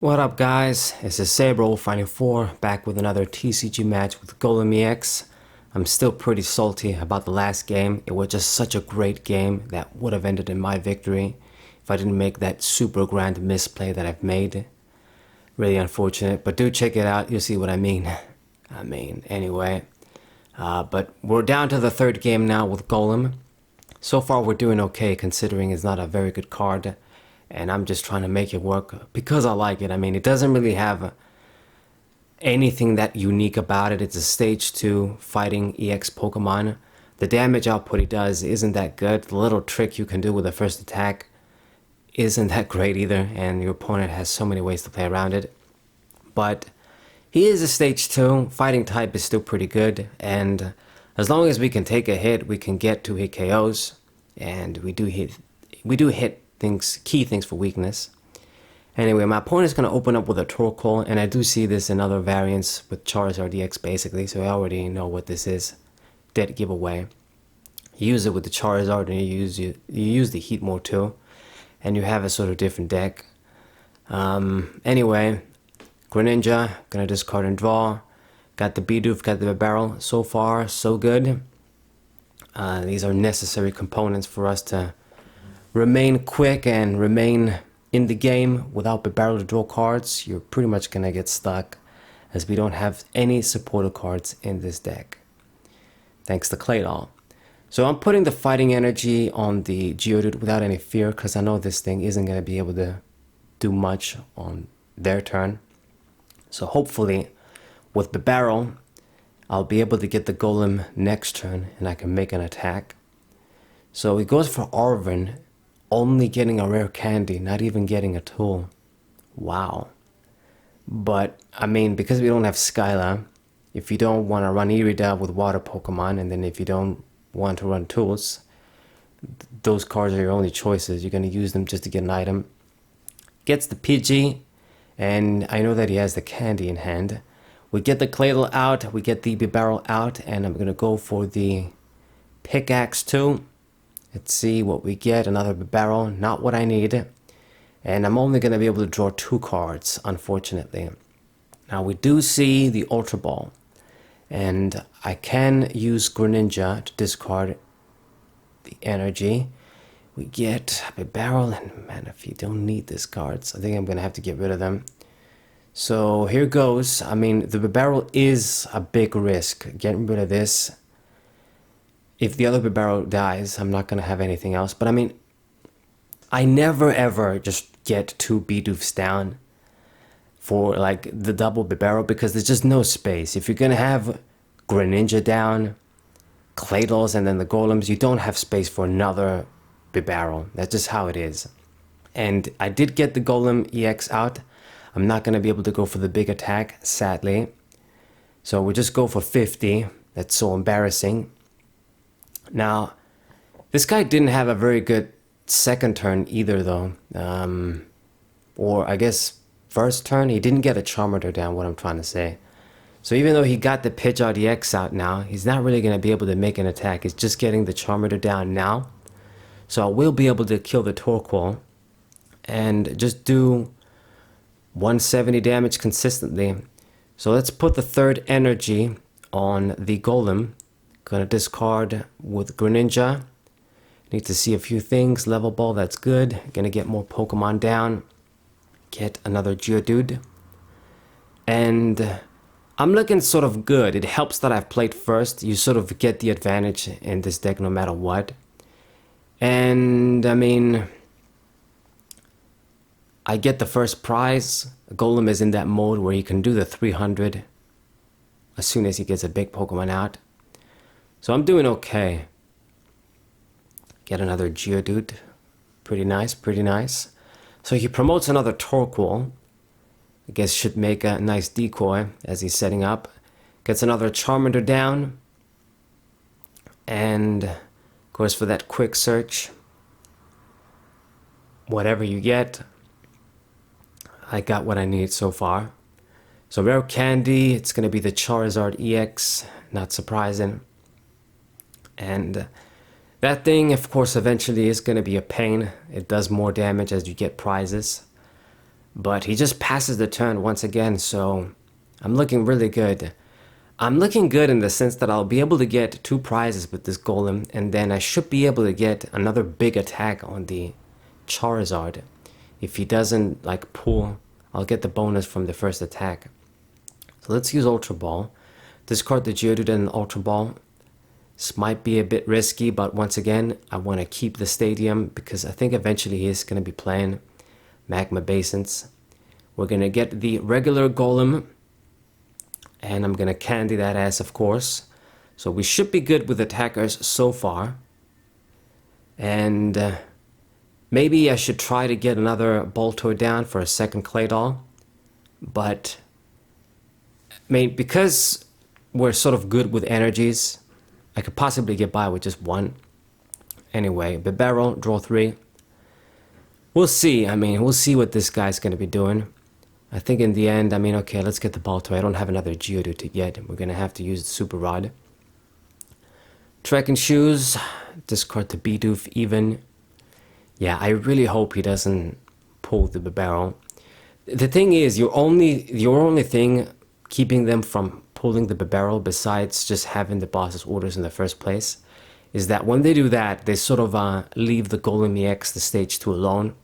What up guys, this is Sabro Finding 4 back with another TCG match with Golem EX. I'm still pretty salty about the last game. It was just such a great game that would have ended in my victory if I didn't make that super grand misplay that I've made. Really unfortunate, but do check it out, you'll see what I mean. Anyway. But we're down to the third game now with Golem. So far we're doing okay considering it's not a very good card. And I'm just trying to make it work because I like it. I mean, it doesn't really have anything that unique about it. It's a stage 2 fighting EX Pokemon. The damage output it does isn't that good. The little trick you can do with the first attack isn't that great either. And your opponent has so many ways to play around it. But he is a stage 2. Fighting type is still pretty good. And as long as we can take a hit, we can get 2-hit KOs. And we do hit key things for weakness. Anyway, my opponent is going to open up with a Torkoal, and I do see this in other variants with Charizard EX basically, so I already know what this is. Dead giveaway. You use it with the Charizard and you use the Heat more too, and you have a sort of different deck. Anyway, Greninja, gonna discard and draw. Got the Bidoof, got the Barrel. So far, so good. These are necessary components for us to remain quick and remain in the game. Without the barrel to draw cards, you're pretty much gonna get stuck as we don't have any supporter cards in this deck. Thanks to Claydol. So I'm putting the fighting energy on the Geodude without any fear because I know this thing isn't gonna be able to do much on their turn. So hopefully with the barrel, I'll be able to get the Golem next turn and I can make an attack. So he goes for Arven, only getting a rare candy, not even getting a tool. Wow. But, I mean, because we don't have Skyla, if you don't want to run Irida with water Pokemon, and then if you don't want to run tools, those cards are your only choices. You're going to use them just to get an item. Gets the Pidgey, and I know that he has the candy in hand. We get the Claydol out, we get the Barrel out, and I'm going to go for the Pickaxe too. Let's see what we get. Another barrel, not what I need. And I'm only going to be able to draw 2 cards, unfortunately. Now we do see the Ultra Ball. And I can use Greninja to discard the energy. We get a barrel, and man, if you don't need these cards, I think I'm going to have to get rid of them. So here goes. I mean, the barrel is a big risk. Getting rid of this. If the other barrel dies, I'm not going to have anything else. But I mean, I never ever just get 2 Bidoofs down for like the double barrel because there's just no space. If you're going to have Greninja down, Claydols, and then the Golems, you don't have space for another barrel. That's just how it is. And I did get the Golem EX out. I'm not going to be able to go for the big attack, sadly. So we'll just go for 50. That's so embarrassing. Now, this guy didn't have a very good second turn either though. Or I guess first turn, he didn't get a Charmander down, what I'm trying to say. So even though he got the Pidgeot EX out now, he's not really going to be able to make an attack. He's just getting the Charmander down now. So I will be able to kill the Torkoal and just do 170 damage consistently. So let's put the third energy on the Golem. Gonna discard with Greninja. Need to see a few things. Level ball, that's good. Gonna get more Pokemon down. Get another Geodude. And I'm looking sort of good. It helps that I've played first. You sort of get the advantage in this deck no matter what. And I mean, I get the first prize. Golem is in that mode where he can do the 300 as soon as he gets a big Pokemon out. So I'm doing okay. Get another Geodude. Pretty nice, pretty nice. So he promotes another Torkoal. I guess should make a nice decoy as he's setting up. Gets another Charmander down. And goes for that quick search. Whatever you get, I got what I need so far. So rare candy, it's going to be the Charizard EX. Not surprising. And that thing, of course, eventually is going to be a pain. It does more damage as you get prizes. But he just passes the turn once again, so I'm looking really good. I'm looking good in the sense that I'll be able to get 2 prizes with this Golem, and then I should be able to get another big attack on the Charizard. If he doesn't like pull, I'll get the bonus from the first attack. So let's use Ultra Ball. Discard the Geodude and Ultra Ball. This might be a bit risky, but once again, I want to keep the stadium because I think eventually he is going to be playing Magma Basins. We're going to get the regular Golem, and I'm going to candy that ass, of course. So we should be good with attackers so far. And maybe I should try to get another Boltor down for a second Claydol. But, I mean, because we're sort of good with energies, I could possibly get by with just one. Anyway, Bibarel, draw 3. We'll see. I mean, we'll see what this guy's going to be doing. I think in the end, I mean, okay, let's get the Balto. I don't have another Geodude yet. We're going to have to use the Super Rod. Trekking Shoes. Discard the Bidoof even. Yeah, I really hope he doesn't pull the Bibarel. The thing is, your only thing keeping them from pulling the Bibarel, besides just having the boss's orders in the first place, is that when they do that, they sort of leave the Golem EX, the stage 2 alone,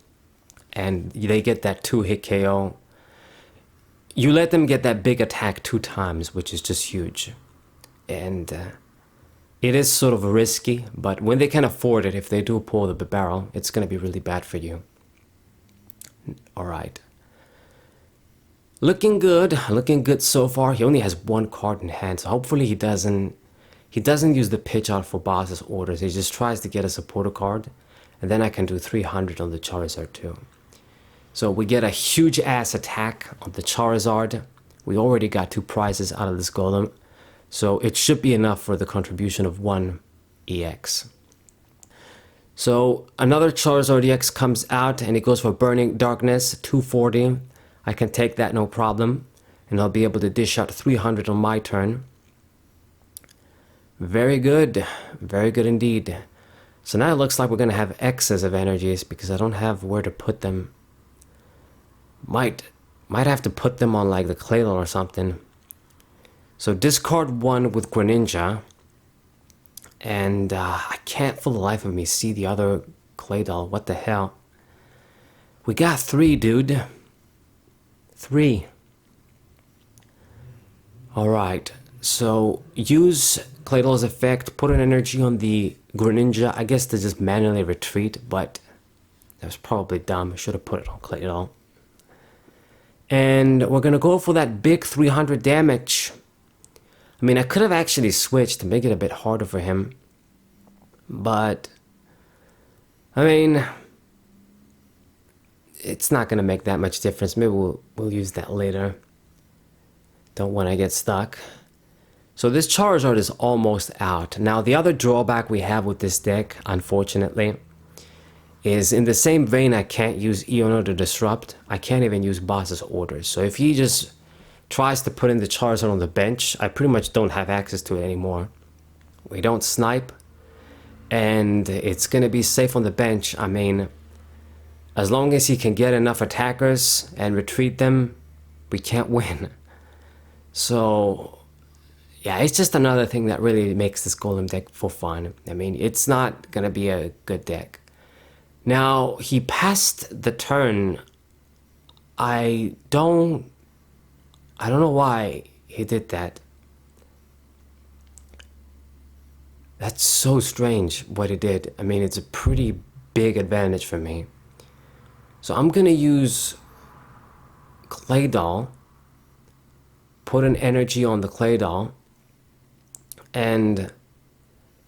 and they get that 2-hit KO. You let them get that big attack 2 times, which is just huge. And it is sort of risky, but when they can afford it, if they do pull the Bibarel, it's going to be really bad for you. Alright. Looking good so far. He only has 1 card in hand, so hopefully he doesn't use the Pidgeot for boss's orders. He just tries to get a supporter card, and then I can do 300 on the Charizard too. So we get a huge ass attack on the Charizard. We already got 2 prizes out of this Golem, so it should be enough for the contribution of 1 EX. So another Charizard EX comes out, and it goes for Burning Darkness, 240. I can take that no problem, and I'll be able to dish out 300 on my turn. Very good indeed. So now it looks like we're going to have excess of energies because I don't have where to put them. Might have to put them on like the Claydol or something. So discard 1 with Greninja, and I can't for the life of me see the other Claydol. What the hell? We got 3, dude. 3. Alright, so use Claydol's effect, put an energy on the Greninja. I guess to just manually retreat, but that was probably dumb. I should have put it on Claydol. And we're gonna go for that big 300 damage. I mean, I could have actually switched to make it a bit harder for him. But, I mean, it's not gonna make that much difference. Maybe we'll use that later. Don't want to get stuck. So this Charizard is almost out. Now the other drawback we have with this deck, unfortunately, is in the same vein I can't use Eono to disrupt. I can't even use boss's orders. So if he just tries to put in the Charizard on the bench, I pretty much don't have access to it anymore. We don't snipe, and it's gonna be safe on the bench. I mean, as long as he can get enough attackers and retreat them, we can't win. So, yeah, it's just another thing that really makes this Golem deck for fun. I mean, it's not gonna be a good deck. Now, he passed the turn. I don't know why he did that. That's so strange what he did. I mean, it's a pretty big advantage for me. So I'm gonna use Claydol, put an energy on the Claydol, and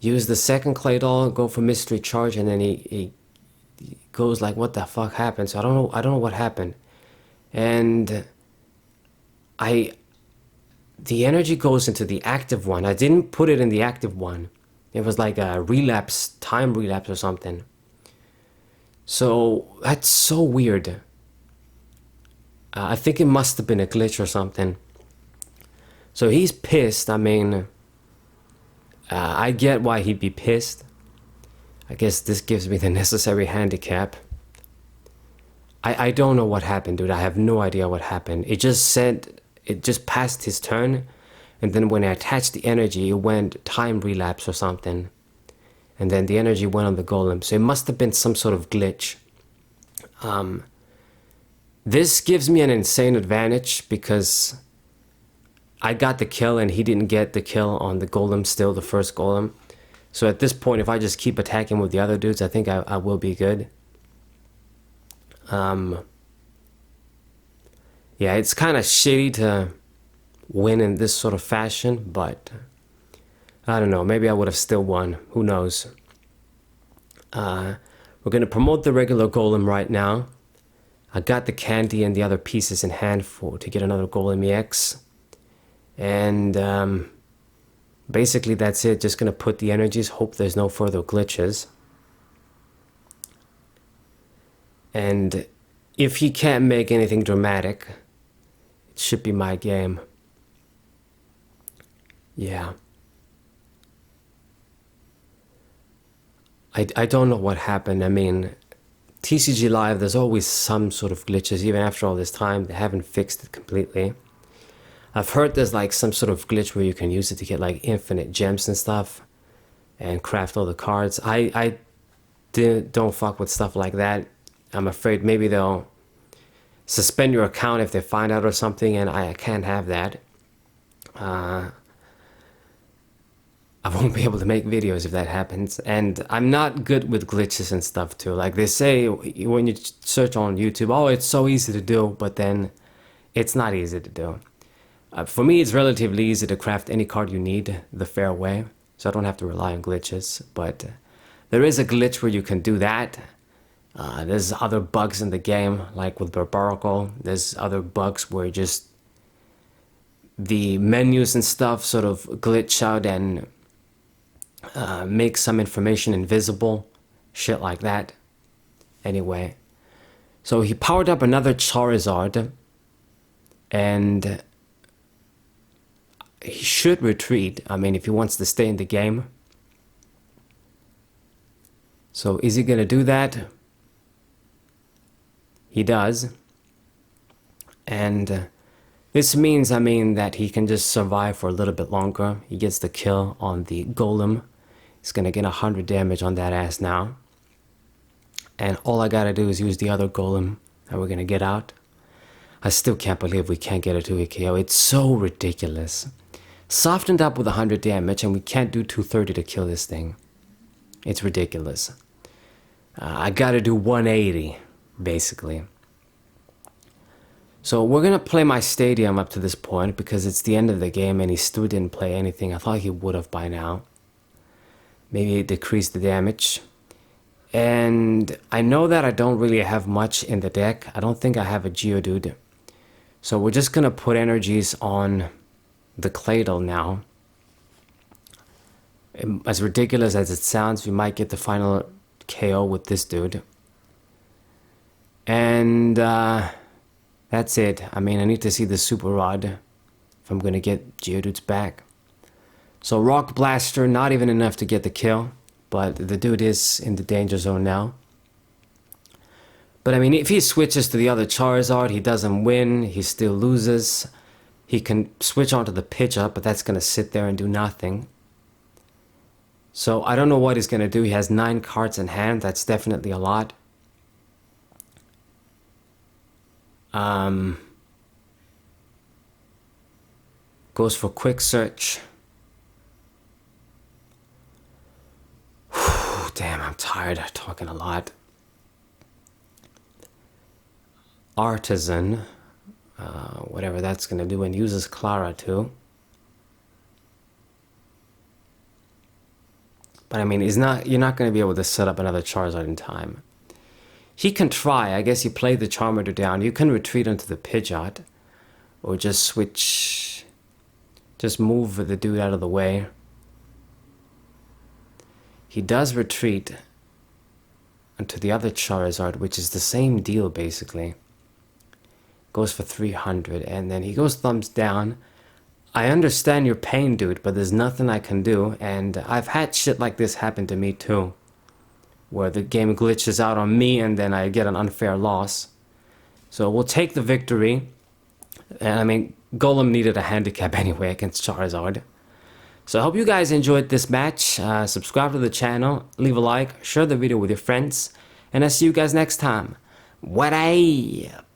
use the second Claydol, go for Mystery Charge, and then he goes like, what the fuck happened? So I don't know what happened. And the energy goes into the active one. I didn't put it in the active one. It was like a relapse, time relapse or something. So that's so weird. I think it must have been a glitch or something. So he's pissed. I mean, I get why he'd be pissed. I guess this gives me the necessary handicap. I don't know what happened, dude. I have no idea what happened. It just said, it just passed his turn, and then when I attached the energy, it went time relapse or something. And then the energy went on the golem. So it must have been some sort of glitch. This gives me an insane advantage because I got the kill and he didn't get the kill on the golem still, the first golem. So at this point, if I just keep attacking with the other dudes, I think I will be good. Yeah, it's kind of shitty to win in this sort of fashion, but I don't know, maybe I would have still won. Who knows? We're going to promote the regular golem right now. I got the candy and the other pieces in hand to get another golem EX. And basically that's it. Just going to put the energies, hope there's no further glitches. And if he can't make anything dramatic, it should be my game. Yeah. I don't know what happened. I mean, TCG Live, there's always some sort of glitches. Even after all this time, they haven't fixed it completely. I've heard there's like some sort of glitch where you can use it to get like infinite gems and stuff and craft all the cards. I don't fuck with stuff like that. I'm afraid maybe they'll suspend your account if they find out or something, and I can't have that. I won't be able to make videos if that happens. And I'm not good with glitches and stuff too. Like they say when you search on YouTube, oh, it's so easy to do, but then it's not easy to do. For me, it's relatively easy to craft any card you need the fair way, so I don't have to rely on glitches. But there is a glitch where you can do that. There's other bugs in the game, like with Barbarical. There's other bugs where just the menus and stuff sort of glitch out and make some information invisible. Shit like that. Anyway. So he powered up another Charizard. And he should retreat. I mean, if he wants to stay in the game. So is he gonna do that? He does. And this means, I mean, that he can just survive for a little bit longer. He gets the kill on the golem. He's gonna get 100 damage on that ass now. And all I gotta do is use the other golem that we're gonna get out. I still can't believe we can't get a 2-hit KO. It's so ridiculous. Softened up with 100 damage and we can't do 230 to kill this thing. It's ridiculous. I gotta do 180, basically. So we're gonna play my stadium up to this point because it's the end of the game and he still didn't play anything. I thought he would have by now. Maybe decrease the damage. And I know that I don't really have much in the deck. I don't think I have a Geodude. So we're just gonna put energies on the Claydol now. As ridiculous as it sounds, we might get the final KO with this dude. And that's it. I mean, I need to see the Super Rod if I'm gonna get Geodudes back. So Rock Blaster, not even enough to get the kill, but the dude is in the danger zone now. But I mean, if he switches to the other Charizard, he doesn't win, he still loses. He can switch onto the Pidgeot, but that's gonna sit there and do nothing. So I don't know what he's gonna do. He has 9 cards in hand, that's definitely a lot. Goes for Quick Search. Damn, I'm tired of talking a lot. Artisan, whatever that's gonna do, and uses Clara too. But I mean, you're not gonna be able to set up another Charizard in time. He can try. I guess you play the Charmander down. You can retreat onto the Pidgeot, or just switch, just move the dude out of the way. He does retreat onto the other Charizard, which is the same deal basically. Goes for 300, and then he goes thumbs down. I understand your pain, dude, but there's nothing I can do, and I've had shit like this happen to me too, where the game glitches out on me and then I get an unfair loss. So we'll take the victory. And I mean, Golem needed a handicap anyway against Charizard. So I hope you guys enjoyed this match. Subscribe to the channel, leave a like, share the video with your friends, and I'll see you guys next time. What up?